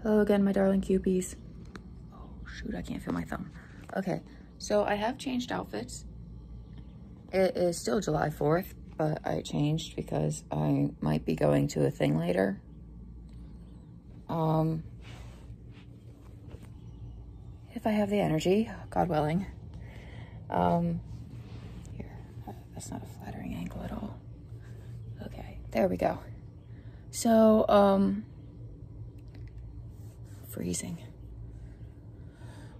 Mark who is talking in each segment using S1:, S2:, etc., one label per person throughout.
S1: Hello again, my darling cupies. Oh, shoot, I can't feel my thumb. Okay, so I have changed outfits. It is still July 4th, but I changed because I might be going to a thing later. If I have the energy, God willing. Here, that's not a flattering angle at all. Okay, there we go. So, freezing.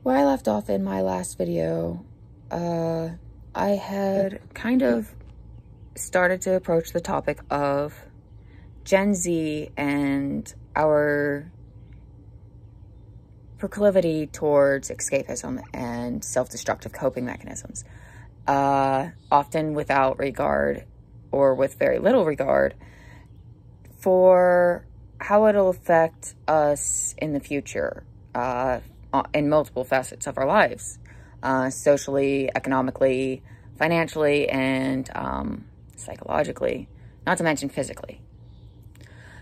S1: Where I left off in my last video, I had kind of started to approach the topic of Gen Z and our proclivity towards escapism and self-destructive coping mechanisms, often without regard or with very little regard for how it'll affect us in the future, in multiple facets of our lives, socially, economically, financially, and psychologically, not to mention physically.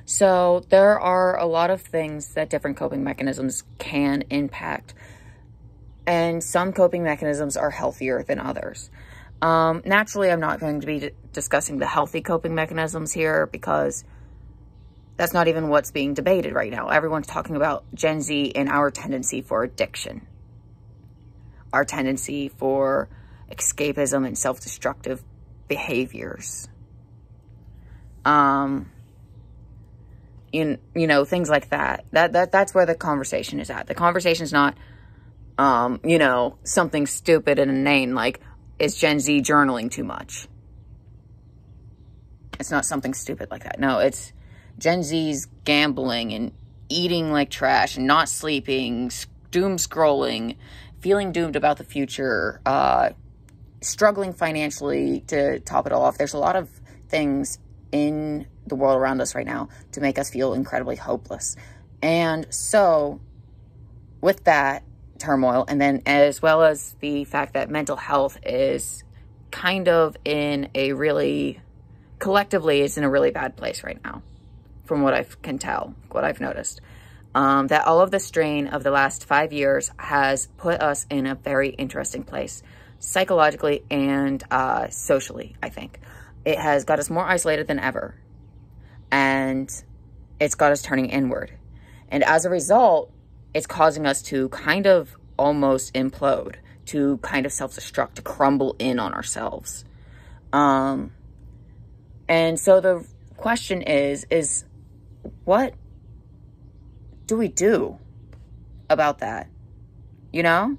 S1: So there are a lot of things that different coping mechanisms can impact, and some coping mechanisms are healthier than others. Naturally, I'm not going to be discussing the healthy coping mechanisms here because that's not even what's being debated right now. Everyone's talking about Gen Z and our tendency for addiction, our tendency for escapism and self-destructive behaviors. You know, things like that. That's where the conversation is at. The conversation is not, you know, something stupid and inane like, is Gen Z journaling too much? It's not something stupid like that. No, it's Gen Z's gambling and eating like trash and not sleeping, doom scrolling, feeling doomed about the future, struggling financially to top it all off. There's a lot of things in the world around us right now to make us feel incredibly hopeless. And so with that turmoil, and then as well as the fact that mental health is kind of in a really, collectively is in a really bad place right now, from what I can tell, what I've noticed, that all of the strain of the last 5 years has put us in a very interesting place, psychologically and socially, I think. It has got us more isolated than ever, and it's got us turning inward. And as a result, it's causing us to kind of almost implode, to kind of self-destruct, to crumble in on ourselves. And so the question is what do we do about that? You know,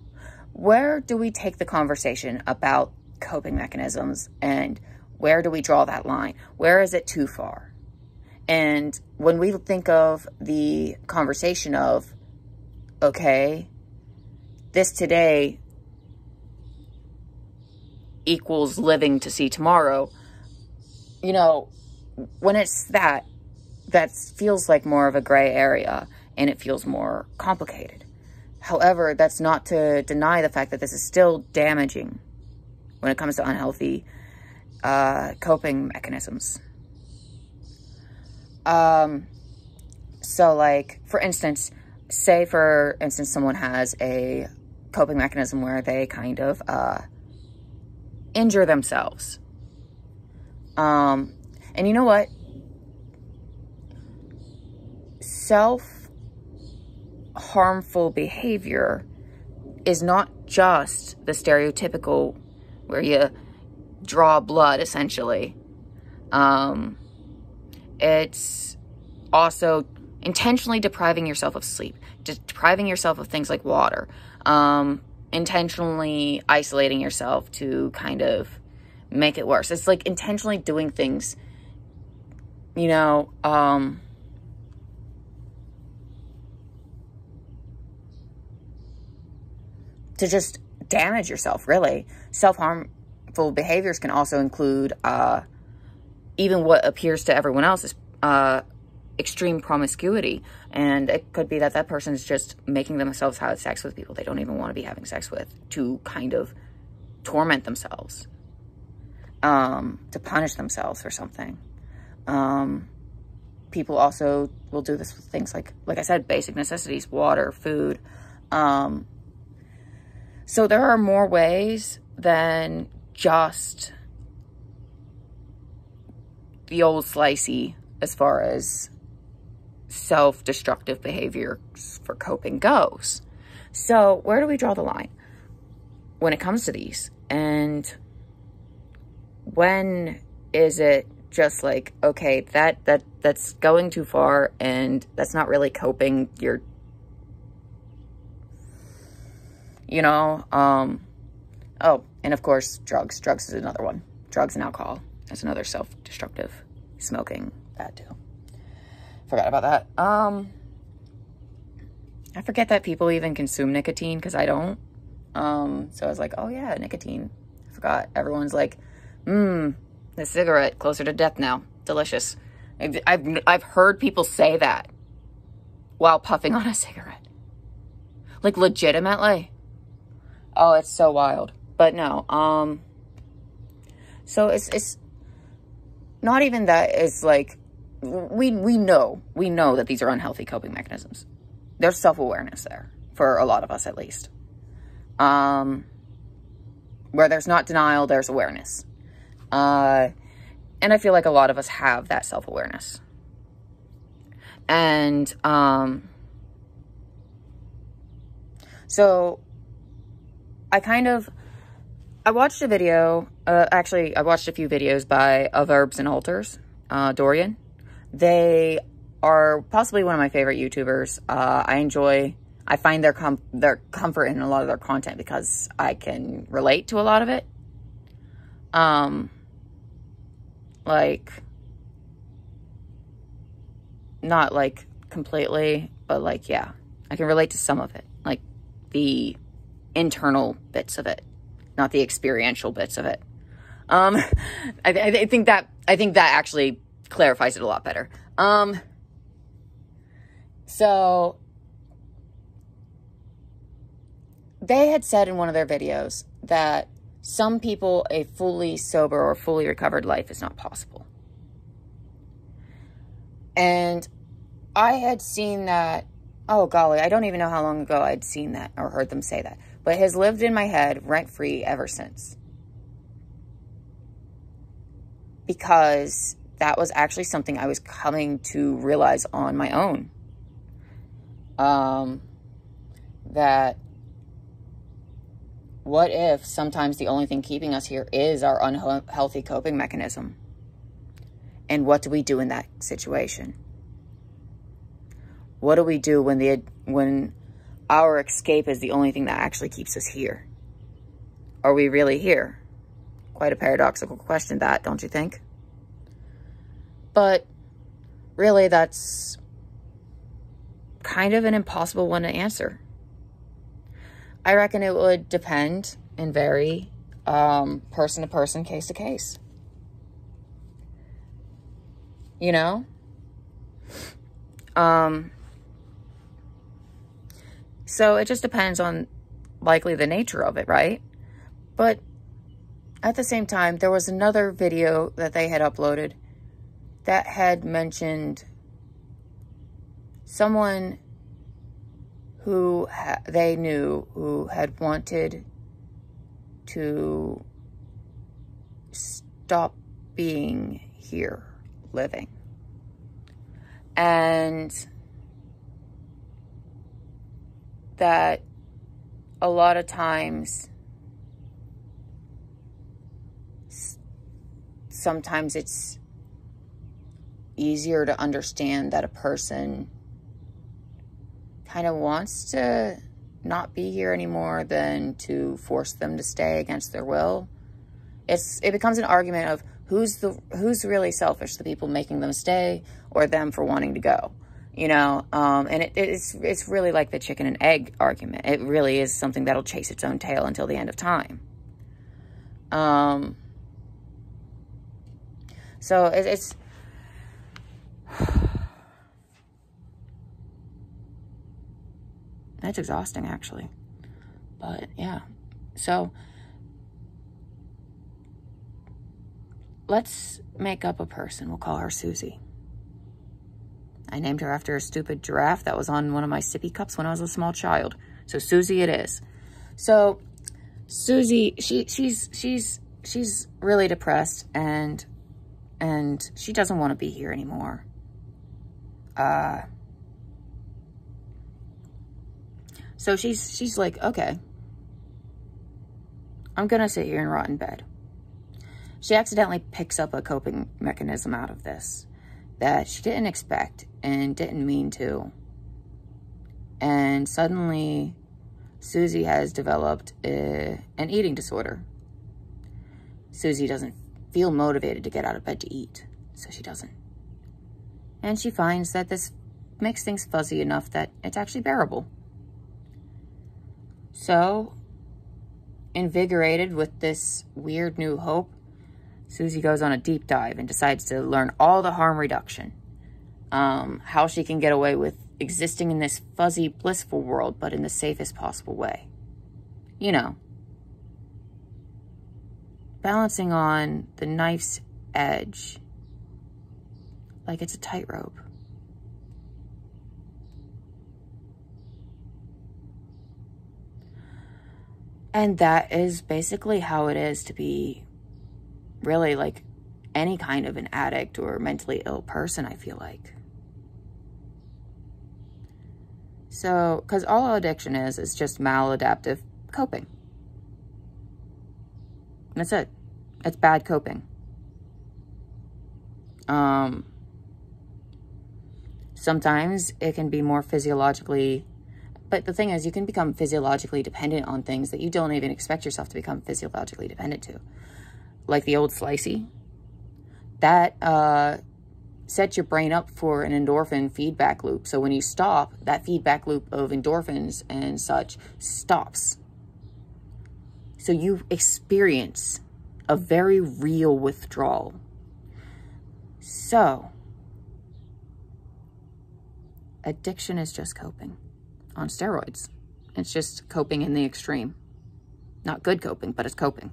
S1: where do we take the conversation about coping mechanisms, and where do we draw that line? Where is it too far? And when we think of the conversation of, okay, this today equals living to see tomorrow, you know, when it's that feels like more of a gray area, and it feels more complicated. However, that's not to deny the fact that this is still damaging when it comes to unhealthy coping mechanisms. So like, for instance, say for instance, someone has a coping mechanism where they kind of injure themselves. And you know what? Self-harmful behavior is not just the stereotypical where you draw blood, essentially. It's also intentionally depriving yourself of sleep, depriving yourself of things like water, intentionally isolating yourself to kind of make it worse. It's like intentionally doing things, you know, to just damage yourself, really. Self-harmful behaviors can also include even what appears to everyone else is extreme promiscuity. And it could be that that person is just making themselves have sex with people they don't even want to be having sex with, to kind of torment themselves, to punish themselves for something. people also will do this with things like I said, basic necessities, water, food. So there are more ways than just the old slicey as far as self-destructive behavior for coping goes. So where do we draw the line when it comes to these? And when is it just like, okay, that's going too far and that's not really coping? You're, you know, oh, and of course, drugs. Drugs is another one. Drugs and alcohol. That's another self-destructive. Smoking, that too. Forgot about that. I forget that people even consume nicotine because I don't. So I was like, oh yeah, nicotine. I forgot. Everyone's like, the cigarette, closer to death now. Delicious. I've heard people say that while puffing on a cigarette. Like, legitimately. Oh, it's so wild. But no, so it's not even that. It's like, we know that these are unhealthy coping mechanisms. There's self-awareness there, for a lot of us at least. Where there's not denial, there's awareness. And I feel like a lot of us have that self-awareness. And, so I watched a video, actually, I watched a few videos of Herbs and Altars, Dorian. They are possibly one of my favorite YouTubers. I find their comfort in a lot of their content because I can relate to a lot of it. Like, not like completely, but like, yeah, I can relate to some of it, like the internal bits of it, not the experiential bits of it. I think that actually clarifies it a lot better. So they had said in one of their videos that some people, a fully sober or fully recovered life is not possible. And I had seen that, oh golly, I don't even know how long ago I'd seen that or heard them say that, but it has lived in my head rent-free ever since. Because that was actually something I was coming to realize on my own. That what if sometimes the only thing keeping us here is our unhealthy coping mechanism? And what do we do in that situation? What do we do when our escape is the only thing that actually keeps us here? Are we really here? Quite a paradoxical question, that, don't you think? But really, that's kind of an impossible one to answer. I reckon it would depend and vary person to person, case to case. You know? So it just depends on likely the nature of it, right? But at the same time, there was another video that they had uploaded that had mentioned someone who they knew who had wanted to stop being here, living. And that a lot of times, sometimes it's easier to understand that a person kind of wants to not be here anymore than to force them to stay against their will. It becomes an argument of who's really selfish, the people making them stay or them for wanting to go, you know? And it's really like the chicken and egg argument. It really is something that'll chase its own tail until the end of time. So it's that's exhausting, actually. But yeah, so let's make up a person. We'll call her Susie. I named her after a stupid giraffe that was on one of my sippy cups when I was a small child. So Susie it is. So Susie, she's really depressed, and she doesn't want to be here anymore. So she's like, okay, I'm gonna sit here and rot in bed. She accidentally picks up a coping mechanism out of this that she didn't expect and didn't mean to. And suddenly, Susie has developed an eating disorder. Susie doesn't feel motivated to get out of bed to eat, so she doesn't. And she finds that this makes things fuzzy enough that it's actually bearable. So, invigorated with this weird new hope, Susie goes on a deep dive and decides to learn all the harm reduction. How she can get away with existing in this fuzzy, blissful world, but in the safest possible way. You know, balancing on the knife's edge like it's a tightrope. And that is basically how it is to be really like any kind of an addict or mentally ill person, I feel like. So, because all addiction is just maladaptive coping. That's it. It's bad coping. Sometimes it can be more physiologically, but the thing is, you can become physiologically dependent on things that you don't even expect yourself to become physiologically dependent to. Like the old slicey. That sets your brain up for an endorphin feedback loop. So when you stop, that feedback loop of endorphins and such stops. So you experience a very real withdrawal. So, addiction is just coping on steroids. It's just coping in the extreme. Not good coping, but it's coping.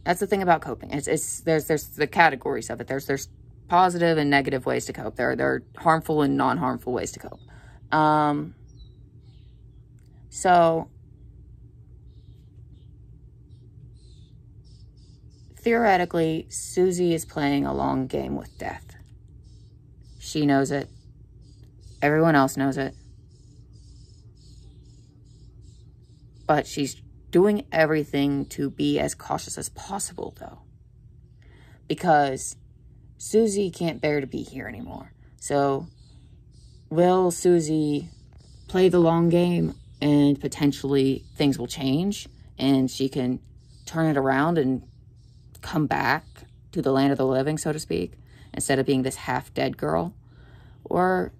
S1: That's the thing about coping. There's the categories of it. There's positive and negative ways to cope. There are harmful and non-harmful ways to cope. So theoretically, Susie is playing a long game with death. She knows it. Everyone else knows it. But she's doing everything to be as cautious as possible, though. Because Susie can't bear to be here anymore. So, will Susie play the long game and potentially things will change and she can turn it around and come back to the land of the living, so to speak, instead of being this half-dead girl? Or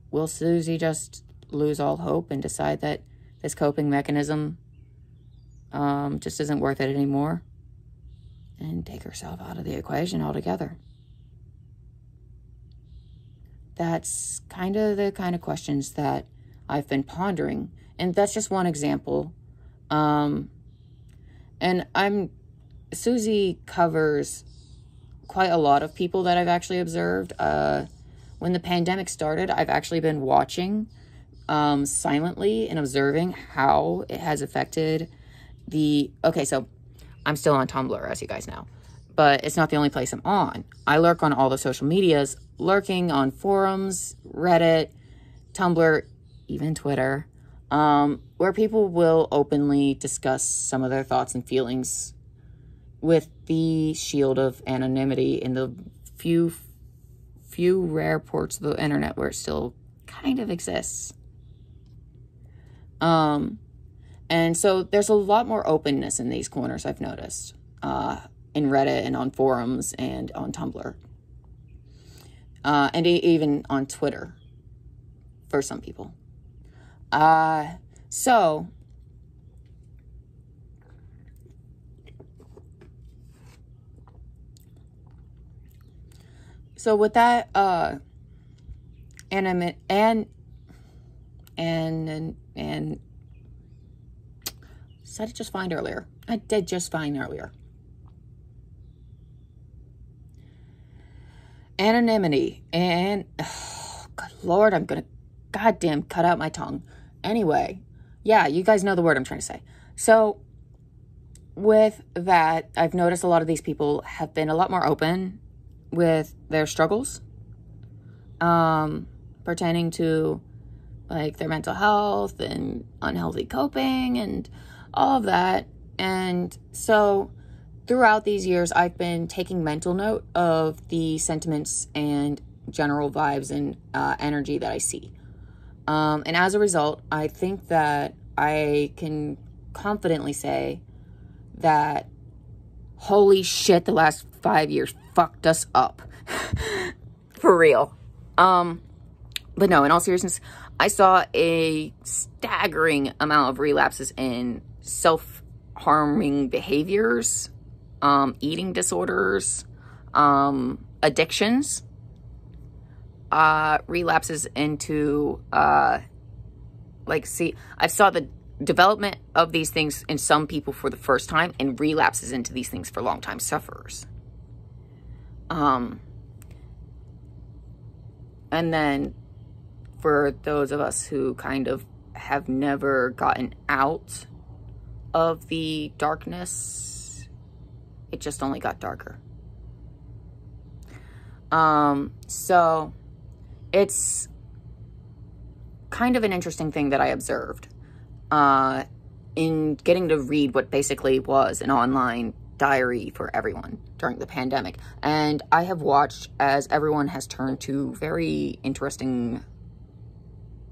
S1: will Susie just lose all hope and decide that this coping mechanism just isn't worth it anymore and take herself out of the equation altogether? That's kind of questions that I've been pondering, and that's just one example. And Susie covers quite a lot of people that I've actually observed. When the pandemic started, I've actually been watching silently and observing how it has affected okay, so I'm still on Tumblr, as you guys know, but it's not the only place I'm on. I lurk on all the social medias, lurking on forums, Reddit, Tumblr, even Twitter, where people will openly discuss some of their thoughts and feelings with the shield of anonymity in the few rare ports of the internet where it still kind of exists. And so there's a lot more openness in these corners, I've noticed, in Reddit and on forums and on Tumblr. And even on Twitter for some people. So with that, and said it just fine earlier. I did just fine earlier. anonymity, and oh, good Lord, I'm gonna goddamn cut out my tongue. Anyway, yeah, you guys know the word I'm trying to say. So with that, I've noticed a lot of these people have been a lot more open with their struggles, pertaining to like their mental health and unhealthy coping and all of that. And so throughout these years, I've been taking mental note of the sentiments and general vibes and energy that I see. And as a result, I think that I can confidently say that, holy shit, the last 5 years fucked us up. For real. But no, in all seriousness, I saw a staggering amount of relapses in self-harming behaviors, eating disorders, addictions, relapses into, I saw the development of these things in some people for the first time and relapses into these things for long-time sufferers. And then for those of us who kind of have never gotten out of the darkness, it just only got darker. So it's kind of an interesting thing that I observed in getting to read what basically was an online diary for everyone during the pandemic. And I have watched as everyone has turned to very interesting,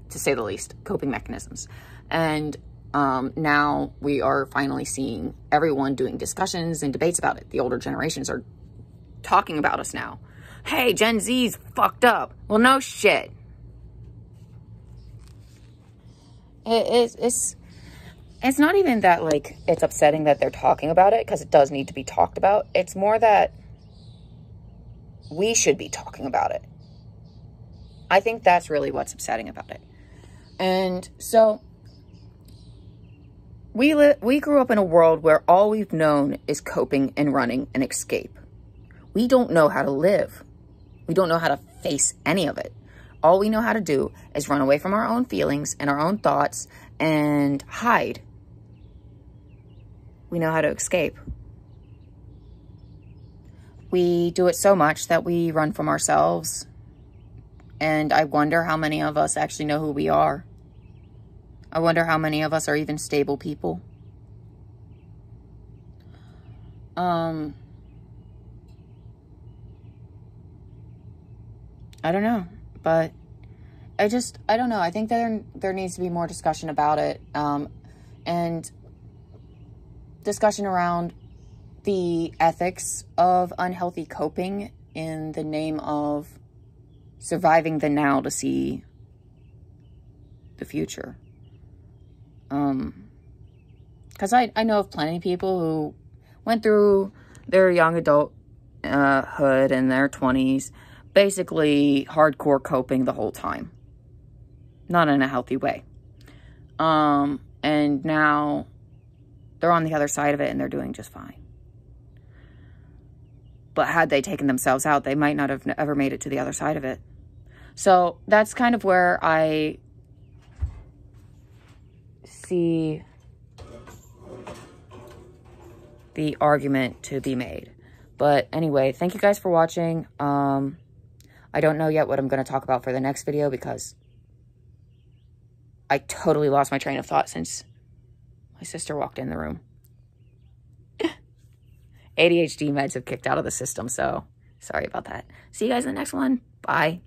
S1: to say the least, coping mechanisms. And now we are finally seeing everyone doing discussions and debates about it. The older generations are talking about us now. Hey, Gen Z's fucked up. Well, no shit. It's not even that, like, it's upsetting that they're talking about it, because it does need to be talked about. It's more that we should be talking about it. I think that's really what's upsetting about it. And so we grew up in a world where all we've known is coping and running and escape. We don't know how to live. We don't know how to face any of it. All we know how to do is run away from our own feelings and our own thoughts and hide. We know how to escape. We do it so much that we run from ourselves. And I wonder how many of us actually know who we are. I wonder how many of us are even stable people. I don't know, but I don't know. I think there needs to be more discussion about it, and discussion around the ethics of unhealthy coping in the name of surviving the now to see the future. Because I know of plenty of people who went through their young adult hood in their 20s, basically hardcore coping the whole time. Not in a healthy way. And now they're on the other side of it and they're doing just fine. But had they taken themselves out, they might not have ever made it to the other side of it. So that's kind of where I see the argument to be made. But anyway, thank you guys for watching. I don't know yet what I'm going to talk about for the next video because I totally lost my train of thought since my sister walked in the room. ADHD meds have kicked out of the system, so sorry about that. See you guys in the next one. Bye.